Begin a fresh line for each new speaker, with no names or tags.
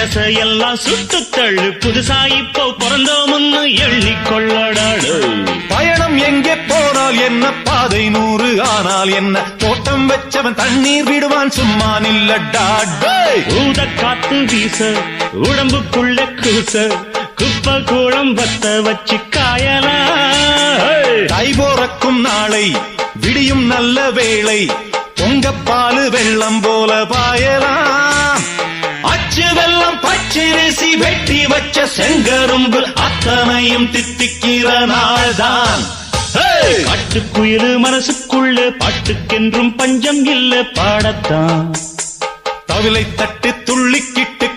பழசையெல்லாம் சுட்டு தள்ளு, புதுசா இப்போ பிறந்தோம்னு எண்ணிக்கொள்ளடாடு.
பயணம் எங்கே போனால் என்ன, பாதை 100 ஆனால் என்ன, தோட்டம் வச்சவன் தண்ணீர் விடுவான் சும்மா நில்லடா.
ஊத காத்து வீச உடம்புக்குள்ள கூச, குப்பை கூளம் வத்த வச்சு காயலாம்.
தை போறக்கும் நாளை விடியும் நல்ல வேளை, பொங்கப்பாலு வெள்ளம் போல பாயலாம். அச்சு வெள்ளம் பச்சரிசி வெட்டி வச்ச செங்கரும்பு அத்தனையும் தித்திக்கிற நாள்தான்.
காட்டுக்குயிலு மனசுக்குள்ள பாட்டுக்கென்றும் பஞ்சம் இல்ல பாடத்தான்.
தவிலை தட்டு துள்ளிக்கிட்டு